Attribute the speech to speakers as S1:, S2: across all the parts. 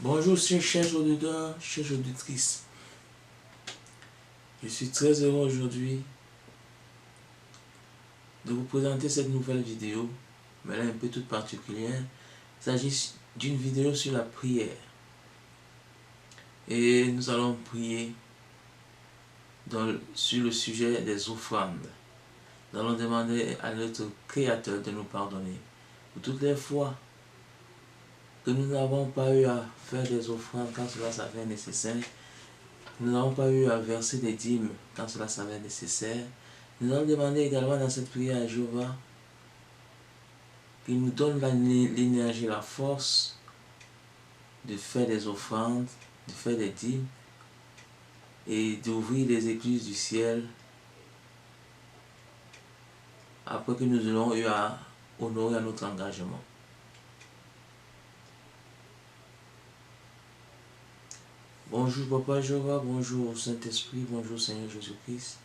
S1: Bonjour chers auditeurs, chères auditrices. Je suis très heureux aujourd'hui de vous présenter cette nouvelle vidéo, mais elle est un peu toute particulière. Il s'agit d'une vidéo sur la prière. Et nous allons prier sur le sujet des offrandes. Nous allons demander à notre Créateur de nous pardonner pour toutes les fois que nous n'avons pas eu à faire des offrandes quand cela s'avère nécessaire. Nous n'avons pas eu à verser des dîmes quand cela s'avère nécessaire. Nous allons demander également dans cette prière à Jéhovah qu'il nous donne l'énergie, la force de faire des offrandes, de faire des dîmes et d'ouvrir les écluses du ciel après que nous aurons eu à honorer notre engagement. Bonjour Papa Jéhovah, bonjour Saint-Esprit, bonjour Seigneur Jésus-Christ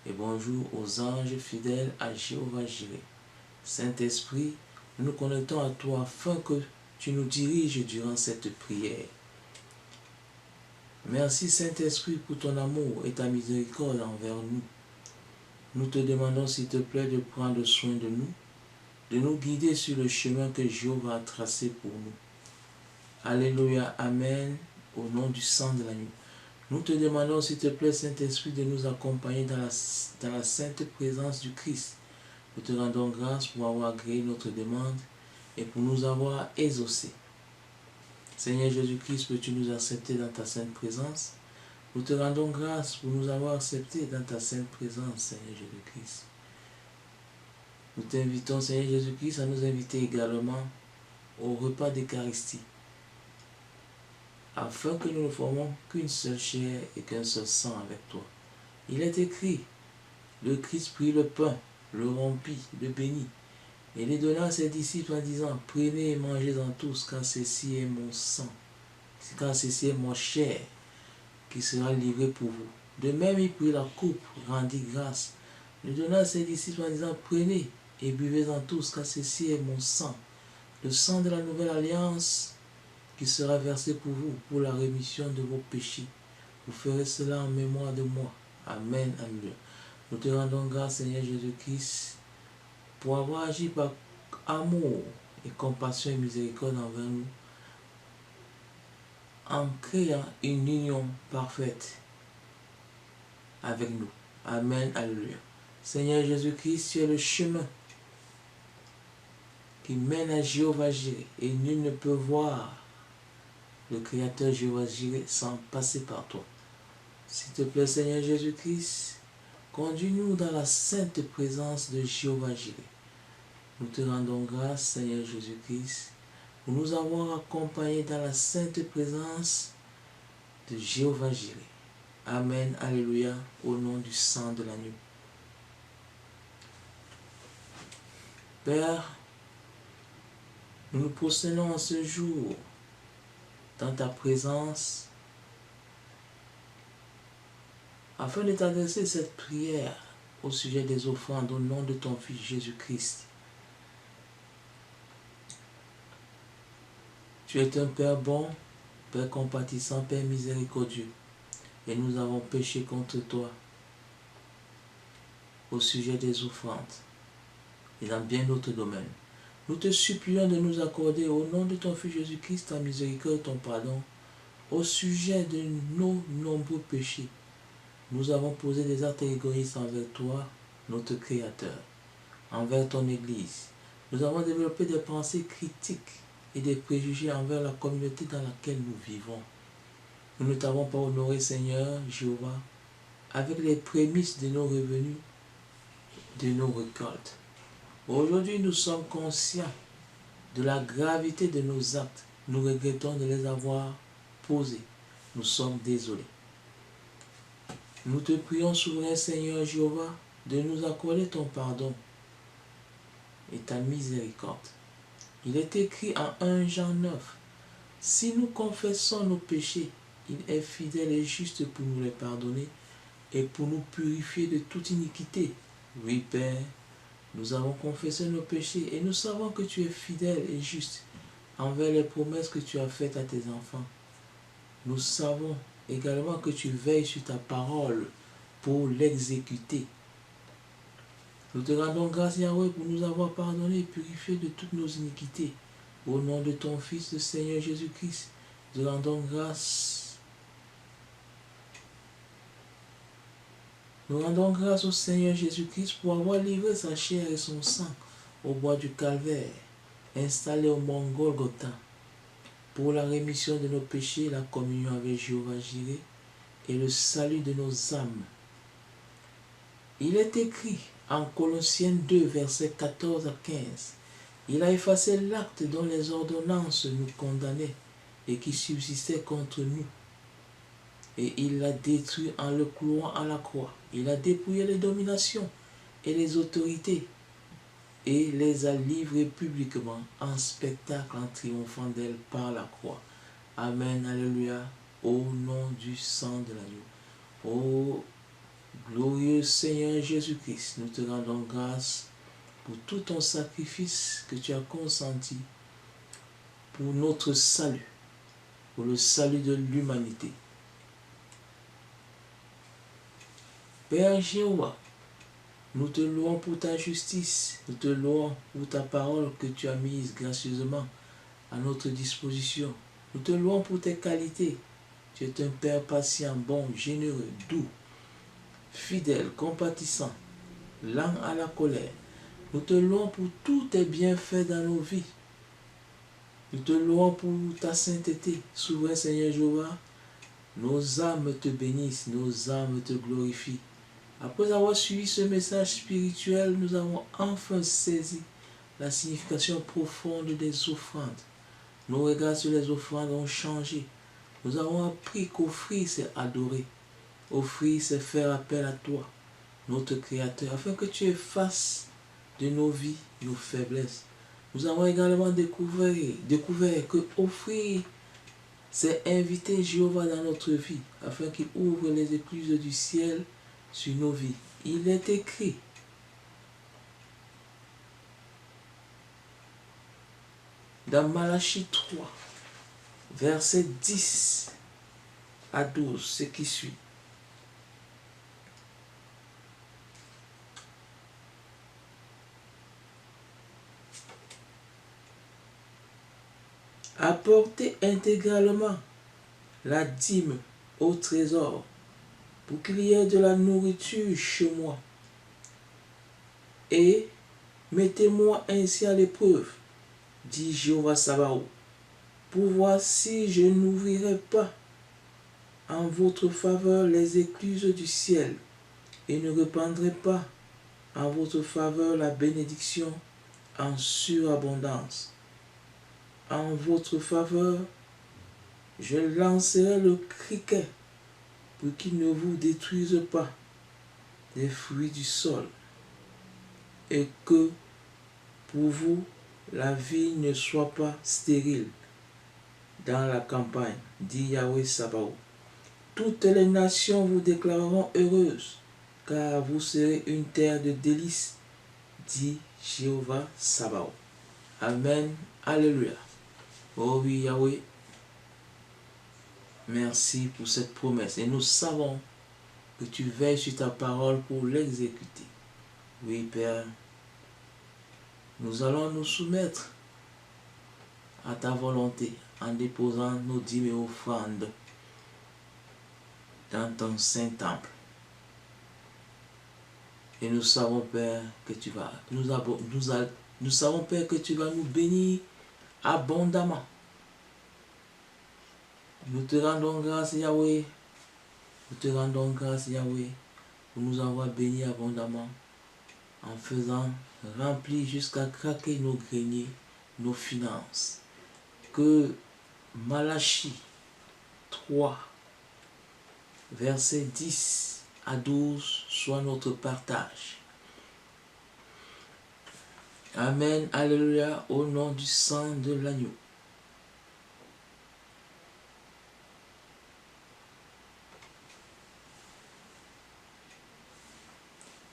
S1: et bonjour aux anges fidèles à Jéhovah Jireh. Saint-Esprit, nous nous connectons à toi afin que tu nous diriges durant cette prière. Merci Saint-Esprit pour ton amour et ta miséricorde envers nous. Nous te demandons s'il te plaît de prendre soin de nous guider sur le chemin que Jéhovah a tracé pour nous. Alléluia, Amen, au nom du sang de l'agneau. Nous te demandons s'il te plaît Saint-Esprit de nous accompagner dans la sainte présence du Christ. Nous te rendons grâce pour avoir agréé notre demande et pour nous avoir exaucés. Seigneur Jésus-Christ, peux-tu nous accepter dans ta sainte présence? Nous te rendons grâce pour nous avoir acceptés dans ta sainte présence, Seigneur Jésus-Christ. Nous t'invitons, Seigneur Jésus-Christ, à nous inviter également au repas d'Eucharistie, afin que nous ne formons qu'une seule chair et qu'un seul sang avec toi. Il est écrit, le Christ prit le pain, le rompit, le bénit, et les donna à ses disciples en disant, prenez et mangez-en tous, car ceci est mon sang, car ceci est mon chair, qui sera livré pour vous. De même, il prit la coupe, rendit grâce, le donna à ses disciples en disant, prenez et buvez-en tous, car ceci est mon sang, le sang de la nouvelle alliance, qui sera versé pour vous, pour la rémission de vos péchés. Vous ferez cela en mémoire de moi. Amen, alléluia. Nous te rendons grâce, Seigneur Jésus-Christ, pour avoir agi par amour et compassion et miséricorde envers nous, en créant une union parfaite avec nous. Amen, alléluia. Seigneur Jésus-Christ, tu es le chemin qui mène à Jéhovah Jireh, et nul ne peut voir le Créateur Jéhovah Jireh sans passer par toi. S'il te plaît, Seigneur Jésus-Christ, conduis-nous dans la sainte présence de Jéhovah Jireh. Nous te rendons grâce, Seigneur Jésus-Christ, pour nous avoir accompagnés dans la sainte présence de Jéhovah Jireh. Amen, alléluia, au nom du sang de l'agneau. Père, nous nous prosternons en ce jour dans ta présence afin de t'adresser cette prière au sujet des offrandes au nom de ton Fils Jésus-Christ. Tu es un Père bon, Père compatissant, Père miséricordieux, et nous avons péché contre toi au sujet des offrandes et dans bien d'autres domaines. Nous te supplions de nous accorder au nom de ton Fils Jésus-Christ ta miséricorde, ton pardon, au sujet de nos nombreux péchés. Nous avons posé des actes égoïstes envers toi, notre Créateur, envers ton Église. Nous avons développé des pensées critiques et des préjugés envers la communauté dans laquelle nous vivons. Nous ne t'avons pas honoré, Seigneur Jéhovah, avec les prémices de nos revenus, de nos récoltes. Aujourd'hui, nous sommes conscients de la gravité de nos actes. Nous regrettons de les avoir posés. Nous sommes désolés. Nous te prions, souverain Seigneur Jéhovah, de nous accorder ton pardon et ta miséricorde. Il est écrit en 1 Jean 9, si nous confessons nos péchés, il est fidèle et juste pour nous les pardonner et pour nous purifier de toute iniquité. Oui, Père, nous avons confessé nos péchés et nous savons que tu es fidèle et juste envers les promesses que tu as faites à tes enfants. Nous savons également que tu veilles sur ta parole pour l'exécuter. Nous te rendons grâce, Yahweh, pour nous avoir pardonné et purifié de toutes nos iniquités. Au nom de ton Fils, le Seigneur Jésus-Christ, nous te rendons grâce. Nous rendons grâce au Seigneur Jésus-Christ pour avoir livré sa chair et son sang au bois du Calvaire, installé au mont Golgotha, pour la rémission de nos péchés, la communion avec Jéhovah Jireh et le salut de nos âmes. Il est écrit en Colossiens 2, versets 14 à 15, « Il a effacé l'acte dont les ordonnances nous condamnaient et qui subsistait contre nous. Et il l'a détruit en le clouant à la croix. Il a dépouillé les dominations et les autorités et les a livrées publiquement en spectacle en triomphant d'elles par la croix. Amen, alléluia, au nom du sang de l'agneau. Ô glorieux Seigneur Jésus-Christ, nous te rendons grâce pour tout ton sacrifice que tu as consenti pour notre salut, pour le salut de l'humanité. Père Jéhovah, nous te louons pour ta justice, nous te louons pour ta parole que tu as mise gracieusement à notre disposition. Nous te louons pour tes qualités. Tu es un Père patient, bon, généreux, doux, fidèle, compatissant, lent à la colère. Nous te louons pour tous tes bienfaits dans nos vies. Nous te louons pour ta sainteté, souverain Seigneur Jéhovah. Nos âmes te bénissent, nos âmes te glorifient. Après avoir suivi ce message spirituel, nous avons enfin saisi la signification profonde des offrandes. Nos regards sur les offrandes ont changé. Nous avons appris qu'offrir, c'est adorer. Offrir, c'est faire appel à toi, notre Créateur, afin que tu effaces de nos vies nos faiblesses. Nous avons également découvert que offrir, c'est inviter Jéhovah dans notre vie, afin qu'il ouvre les écluses du ciel sur nos vies. Il est écrit dans Malachie 3, versets 10 à 12, ce qui suit. Apportez intégralement la dîme au trésor pour qu'il y ait de la nourriture chez moi. Et mettez-moi ainsi à l'épreuve, dit Jéhovah Sabaoth, pour voir si je n'ouvrirai pas en votre faveur les écluses du ciel et ne répandrai pas en votre faveur la bénédiction en surabondance. En votre faveur, je lancerai le criquet pour qu'il ne vous détruise pas des fruits du sol et que pour vous la vie ne soit pas stérile dans la campagne, dit Yahweh Sabaoth. Toutes les nations vous déclareront heureuses, car vous serez une terre de délices, dit Jéhovah Sabaoth. Amen. Alléluia. Oh oui, Yahweh, merci pour cette promesse. Et nous savons que tu veilles sur ta parole pour l'exécuter. Oui, Père, nous allons nous soumettre à ta volonté en déposant nos dîmes et offrandes dans ton saint temple. Et nous savons, Père, que tu vas nous savons, Père, que tu vas nous bénir abondamment. Nous te rendons grâce, Yahweh. Nous te rendons grâce, Yahweh, pour nous avoir bénis abondamment en faisant remplir jusqu'à craquer nos greniers, nos finances. Que Malachie 3, versets 10 à 12 soit notre partage. Amen, alléluia, au nom du sang de l'agneau.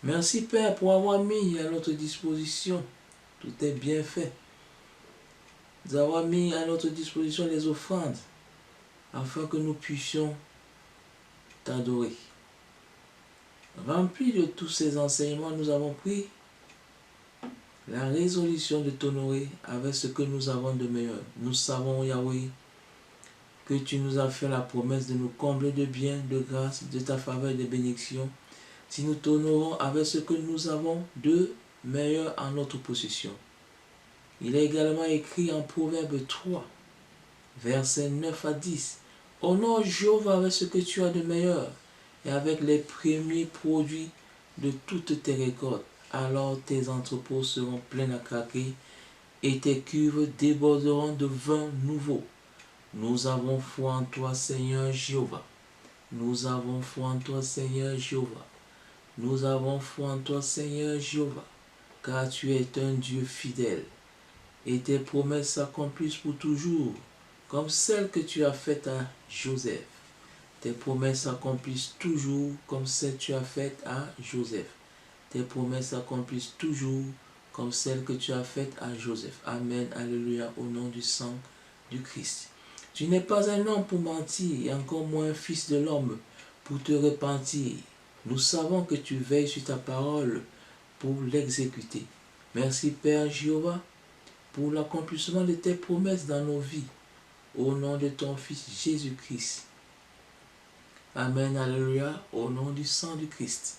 S1: Merci Père pour avoir mis à notre disposition tous tes bienfaits. Nous avons mis à notre disposition les offrandes afin que nous puissions t'adorer. Remplis de tous ces enseignements, nous avons pris la résolution de t'honorer avec ce que nous avons de meilleur. Nous savons, Yahweh, que tu nous as fait la promesse de nous combler de biens, de grâce, de ta faveur et de bénédictions, si nous t'honorons avec ce que nous avons de meilleur en notre possession. Il est également écrit en Proverbe 3, versets 9 à 10. Honore Jéhovah avec ce que tu as de meilleur et avec les premiers produits de toutes tes récoltes. Alors tes entrepôts seront pleins à craquer et tes cuves déborderont de vin nouveau. Nous avons foi en toi, Seigneur Jéhovah. Nous avons foi en toi, Seigneur Jéhovah. Nous avons foi en toi, Seigneur Jéhovah, car tu es un Dieu fidèle, et tes promesses s'accomplissent pour toujours, comme celles que tu as faites à Joseph. Tes promesses s'accomplissent toujours, comme celles que tu as faites à Joseph. Tes promesses s'accomplissent toujours, comme celles que tu as faites à Joseph. Amen, alléluia, au nom du sang du Christ. Tu n'es pas un homme pour mentir, et encore moins un fils de l'homme pour te repentir. Nous savons que tu veilles sur ta parole pour l'exécuter. Merci Père Jéhovah pour l'accomplissement de tes promesses dans nos vies. Au nom de ton Fils Jésus-Christ. Amen, alléluia, au nom du sang du Christ.